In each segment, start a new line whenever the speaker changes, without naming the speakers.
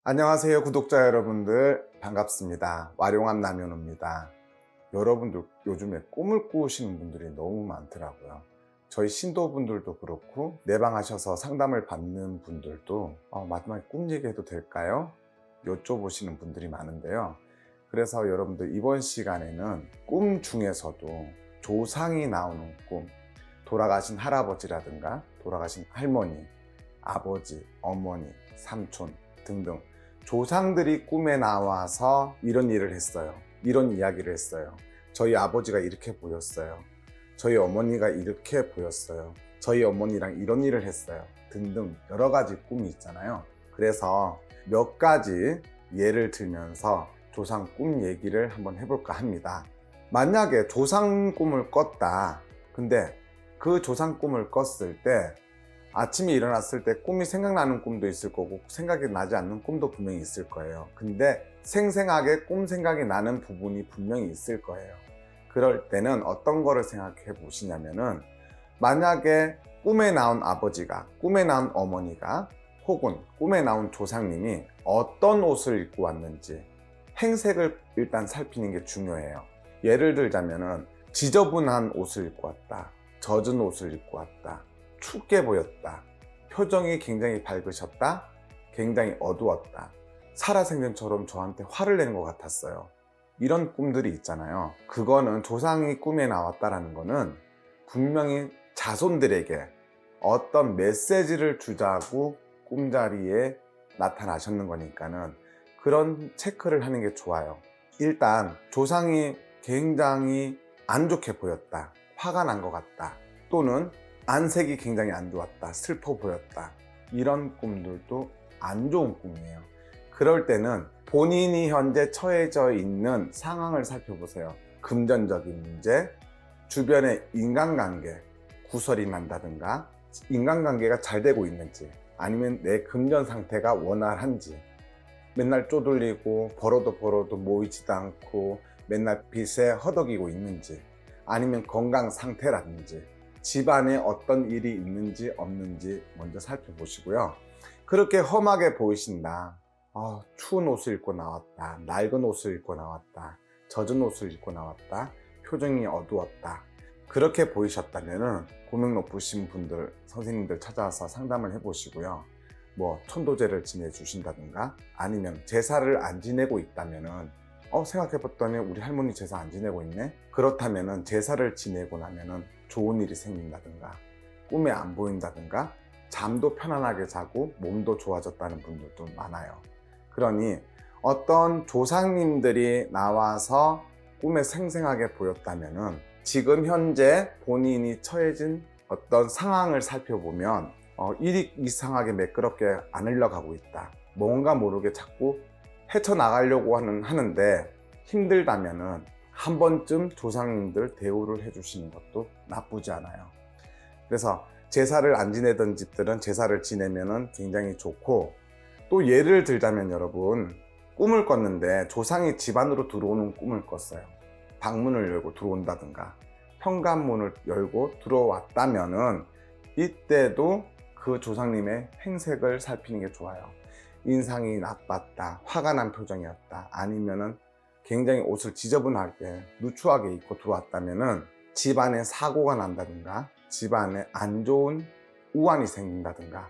안녕하세요, 구독자 여러분들. 반갑습니다. 와룡한 남현우입니다. 여러분들 요즘에 꿈을 꾸시는 분들이 너무 많더라고요. 저희 신도분들도 그렇고 내방하셔서 상담을 받는 분들도 마지막에 꿈 얘기해도 될까요? 여쭤보시는 분들이 많은데요. 그래서 여러분들 이번 시간에는 꿈 중에서도 조상이 나오는 꿈, 돌아가신 할아버지라든가 돌아가신 할머니, 아버지, 어머니, 삼촌 등등 조상들이 꿈에 나와서 이런 일을 했어요. 이런 이야기를 했어요. 저희 아버지가 이렇게 보였어요. 저희 어머니가 이렇게 보였어요. 저희 어머니랑 이런 일을 했어요. 등등 여러 가지 꿈이 있잖아요. 그래서 몇 가지 예를 들면서 조상 꿈 얘기를 한번 해볼까 합니다. 만약에 조상 꿈을 꿨다. 근데 그 조상 꿈을 꿨을 때 아침에 일어났을 때 꿈이 생각나는 꿈도 있을 거고 생각이 나지 않는 꿈도 분명히 있을 거예요. 근데 생생하게 꿈 생각이 나는 부분이 분명히 있을 거예요. 그럴 때는 어떤 거를 생각해 보시냐면은, 만약에 꿈에 나온 아버지가, 꿈에 나온 어머니가, 혹은 꿈에 나온 조상님이 어떤 옷을 입고 왔는지 행색을 일단 살피는 게 중요해요. 예를 들자면은 지저분한 옷을 입고 왔다, 젖은 옷을 입고 왔다, 춥게 보였다, 표정이 굉장히 밝으셨다, 굉장히 어두웠다, 살아생전처럼 저한테 화를 내는 것 같았어요. 이런 꿈들이 있잖아요. 그거는 조상이 꿈에 나왔다라는 거는 분명히 자손들에게 어떤 메시지를 주자고 꿈자리에 나타나셨는 거니까는 그런 체크를 하는 게 좋아요. 일단 조상이 굉장히 안 좋게 보였다, 화가 난 것 같다, 또는 안색이 굉장히 안 좋았다, 슬퍼 보였다, 이런 꿈들도 안 좋은 꿈이에요. 그럴 때는 본인이 현재 처해져 있는 상황을 살펴보세요. 금전적인 문제, 주변의 인간관계 구설이 난다든가, 인간관계가 잘 되고 있는지, 아니면 내 금전 상태가 원활한지, 맨날 쪼들리고 벌어도 모이지도 않고 맨날 빚에 허덕이고 있는지, 아니면 건강 상태라든지, 집안에 어떤 일이 있는지 없는지 먼저 살펴보시고요. 그렇게 험하게 보이신다, 추운 옷을 입고 나왔다, 낡은 옷을 입고 나왔다, 젖은 옷을 입고 나왔다, 표정이 어두웠다, 그렇게 보이셨다면 고명 높으신 분들, 선생님들 찾아와서 상담을 해보시고요. 천도제를 지내주신다든가, 아니면 제사를 안 지내고 있다면은 생각해봤더니 우리 할머니 제사 안 지내고 있네? 그렇다면은 제사를 지내고 나면은 좋은 일이 생긴다든가, 꿈에 안 보인다든가, 잠도 편안하게 자고 몸도 좋아졌다는 분들도 많아요. 그러니 어떤 조상님들이 나와서 꿈에 생생하게 보였다면은 지금 현재 본인이 처해진 어떤 상황을 살펴보면 일이 이상하게 매끄럽게 안 흘러가고 있다, 뭔가 모르게 자꾸 헤쳐나가려고 하는데 힘들다면은 한 번쯤 조상님들 대우를 해주시는 것도 나쁘지 않아요. 그래서 제사를 안 지내던 집들은 제사를 지내면은 굉장히 좋고, 또 예를 들자면 여러분, 꿈을 꿨는데 조상이 집 안으로 들어오는 꿈을 꿨어요. 방문을 열고 들어온다든가 현관문을 열고 들어왔다면은 이때도 그 조상님의 행색을 살피는 게 좋아요. 인상이 나빴다, 화가 난 표정이었다, 아니면은 굉장히 옷을 지저분하게 누추하게 입고 들어왔다면은 집안에 사고가 난다든가, 집안에 안 좋은 우환이 생긴다든가,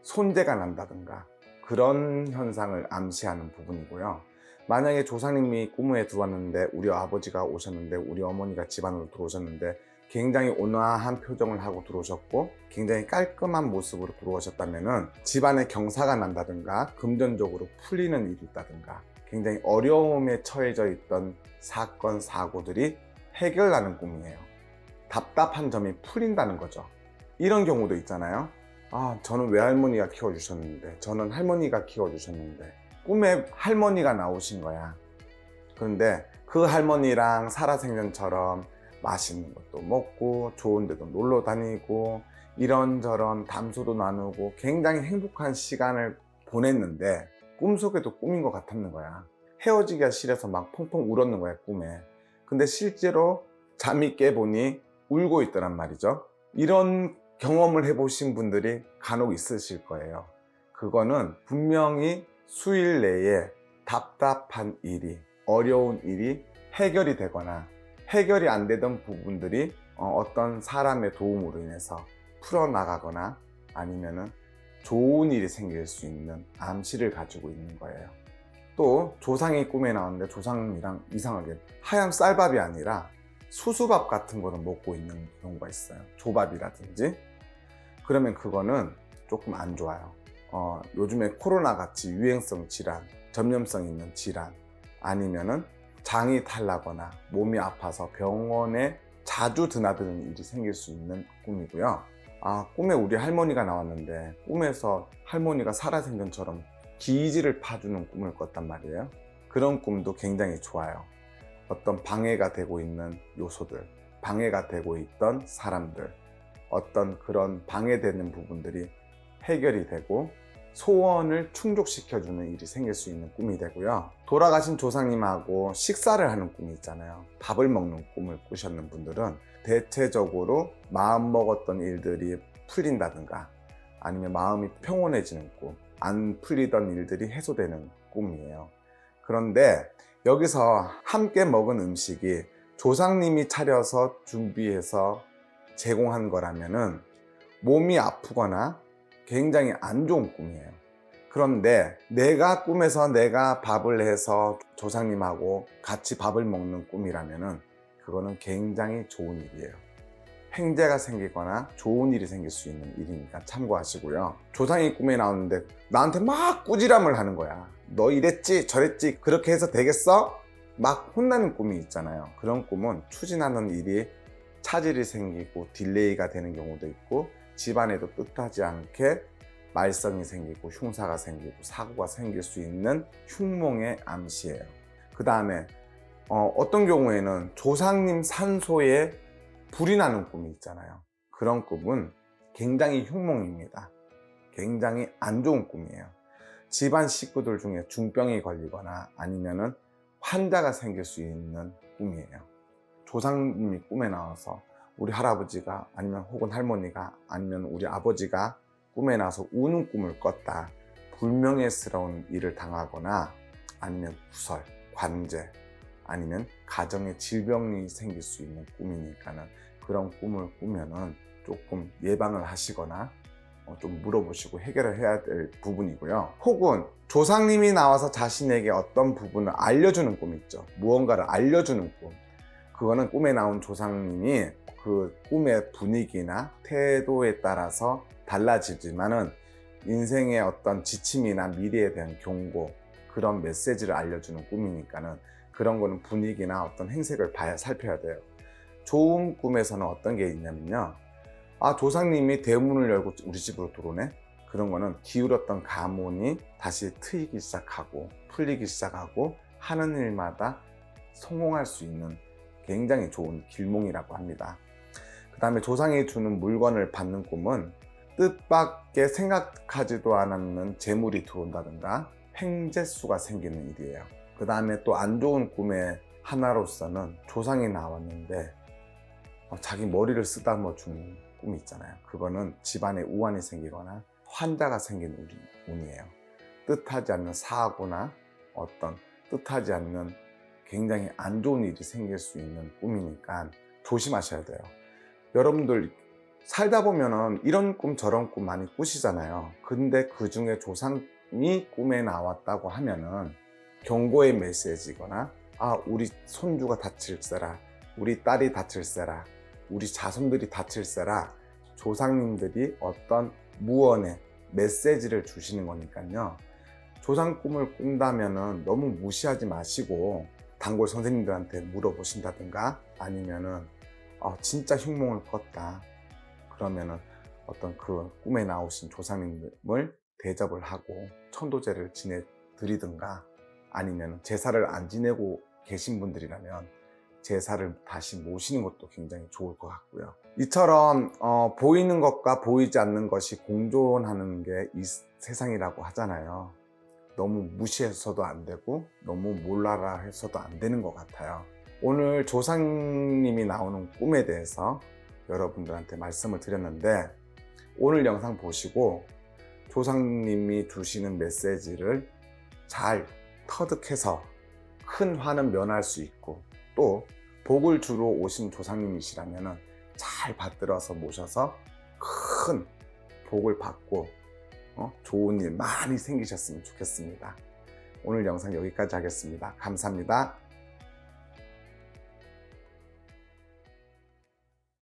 손재가 난다든가, 그런 현상을 암시하는 부분이고요. 만약에 조상님이 꿈에 들어왔는데, 우리 아버지가 오셨는데, 우리 어머니가 집안으로 들어오셨는데 굉장히 온화한 표정을 하고 들어오셨고 굉장히 깔끔한 모습으로 들어오셨다면은 집안에 경사가 난다든가, 금전적으로 풀리는 일이 있다든가, 굉장히 어려움에 처해져 있던 사건, 사고들이 해결나는 꿈이에요. 답답한 점이 풀린다는 거죠. 이런 경우도 있잖아요. 저는 외할머니가 키워주셨는데, 저는 할머니가 키워주셨는데, 꿈에 할머니가 나오신 거야. 그런데 그 할머니랑 살아생전처럼 맛있는 것도 먹고 좋은 데도 놀러 다니고 이런저런 담소도 나누고 굉장히 행복한 시간을 보냈는데 꿈속에도 꿈인 것 같았는 거야. 헤어지기가 싫어서 막 펑펑 울었는 거야, 꿈에. 근데 실제로 잠이 깨보니 울고 있더란 말이죠. 이런 경험을 해보신 분들이 간혹 있으실 거예요. 그거는 분명히 수일 내에 답답한 일이, 어려운 일이 해결이 되거나 해결이 안 되던 부분들이 어떤 사람의 도움으로 인해서 풀어나가거나 아니면은 좋은 일이 생길 수 있는 암시를 가지고 있는 거예요. 또 조상이 꿈에 나오는데 조상이랑 이상하게 하얀 쌀밥이 아니라 수수밥 같은 거를 먹고 있는 경우가 있어요. 조밥이라든지. 그러면 그거는 조금 안 좋아요. 요즘에 코로나 같이 유행성 질환, 전염성 있는 질환, 아니면은 장이 탈나거나 몸이 아파서 병원에 자주 드나드는 일이 생길 수 있는 꿈이고요. 꿈에 우리 할머니가 나왔는데 꿈에서 할머니가 살아생전처럼 기지를 파주는 꿈을 꿨단 말이에요. 그런 꿈도 굉장히 좋아요. 어떤 방해가 되고 있는 요소들, 방해가 되고 있던 사람들, 어떤 그런 방해되는 부분들이 해결이 되고 소원을 충족시켜주는 일이 생길 수 있는 꿈이 되고요. 돌아가신 조상님하고 식사를 하는 꿈이 있잖아요. 밥을 먹는 꿈을 꾸셨는 분들은 대체적으로 마음 먹었던 일들이 풀린다든가 아니면 마음이 평온해지는 꿈, 안 풀리던 일들이 해소되는 꿈이에요. 그런데 여기서 함께 먹은 음식이 조상님이 차려서 준비해서 제공한 거라면은 몸이 아프거나 굉장히 안 좋은 꿈이에요. 그런데 내가 꿈에서 내가 밥을 해서 조상님하고 같이 밥을 먹는 꿈이라면은 그거는 굉장히 좋은 일이에요. 횡재가 생기거나 좋은 일이 생길 수 있는 일이니까 참고하시고요. 조상이 꿈에 나오는데 나한테 막 꾸지람을 하는 거야. 너 이랬지 저랬지 그렇게 해서 되겠어? 막 혼나는 꿈이 있잖아요. 그런 꿈은 추진하는 일이 차질이 생기고 딜레이가 되는 경우도 있고 집안에도 뜻하지 않게 말썽이 생기고 흉사가 생기고 사고가 생길 수 있는 흉몽의 암시예요. 그 다음에 어떤 경우에는 조상님 산소에 불이 나는 꿈이 있잖아요. 그런 꿈은 굉장히 흉몽입니다. 굉장히 안 좋은 꿈이에요. 집안 식구들 중에 중병이 걸리거나 아니면은 환자가 생길 수 있는 꿈이에요. 조상님이 꿈에 나와서 우리 할아버지가 아니면 혹은 할머니가 아니면 우리 아버지가 꿈에 나와서 우는 꿈을 꿨다. 불명예스러운 일을 당하거나 아니면 구설, 관제 아니면 가정에 질병이 생길 수 있는 꿈이니까는 그런 꿈을 꾸면은 조금 예방을 하시거나 좀 물어보시고 해결을 해야 될 부분이고요. 혹은 조상님이 나와서 자신에게 어떤 부분을 알려주는 꿈이 있죠. 무언가를 알려주는 꿈. 그거는 꿈에 나온 조상님이 그 꿈의 분위기나 태도에 따라서 달라지지만은 인생의 어떤 지침이나 미래에 대한 경고, 그런 메시지를 알려주는 꿈이니까는 그런 거는 분위기나 어떤 행색을 살펴야 돼요. 좋은 꿈에서는 어떤 게 있냐면요. 조상님이 대문을 열고 우리 집으로 들어오네? 그런 거는 기울었던 가문이 다시 트이기 시작하고 풀리기 시작하고 하는 일마다 성공할 수 있는 굉장히 좋은 길몽이라고 합니다. 그 다음에 조상이 주는 물건을 받는 꿈은 뜻밖의 생각하지도 않았는 재물이 들어온다든가 횡재수가 생기는 일이에요. 그 다음에 또 안 좋은 꿈의 하나로서는 조상이 나왔는데 자기 머리를 쓰다듬어 주는 꿈이 있잖아요. 그거는 집안에 우환이 생기거나 환자가 생기는 운이에요. 뜻하지 않는 사고나 어떤 뜻하지 않는 굉장히 안 좋은 일이 생길 수 있는 꿈이니까 조심하셔야 돼요. 여러분들 살다 보면은 이런 꿈 저런 꿈 많이 꾸시잖아요. 근데 그 중에 조상이 꿈에 나왔다고 하면은 경고의 메시지거나 우리 손주가 다칠세라, 우리 딸이 다칠세라, 우리 자손들이 다칠세라, 조상님들이 어떤 무언의 메시지를 주시는 거니까요. 조상 꿈을 꾼다면은 너무 무시하지 마시고 단골 선생님들한테 물어보신다든가 아니면은 진짜 흉몽을 꿨다 그러면은 어떤 그 꿈에 나오신 조상님을 대접을 하고 천도제를 지내드리든가 아니면 제사를 안 지내고 계신 분들이라면 제사를 다시 모시는 것도 굉장히 좋을 것 같고요. 이처럼 보이는 것과 보이지 않는 것이 공존하는 게 이 세상이라고 하잖아요. 너무 무시해서도 안 되고 너무 몰라라 해서도 안 되는 것 같아요. 오늘 조상님이 나오는 꿈에 대해서 여러분들한테 말씀을 드렸는데 오늘 영상 보시고 조상님이 주시는 메시지를 잘 터득해서 큰 화는 면할 수 있고, 또 복을 주러 오신 조상님이시라면 잘 받들어서 모셔서 큰 복을 받고 좋은 일 많이 생기셨으면 좋겠습니다. 오늘 영상 여기까지 하겠습니다. 감사합니다.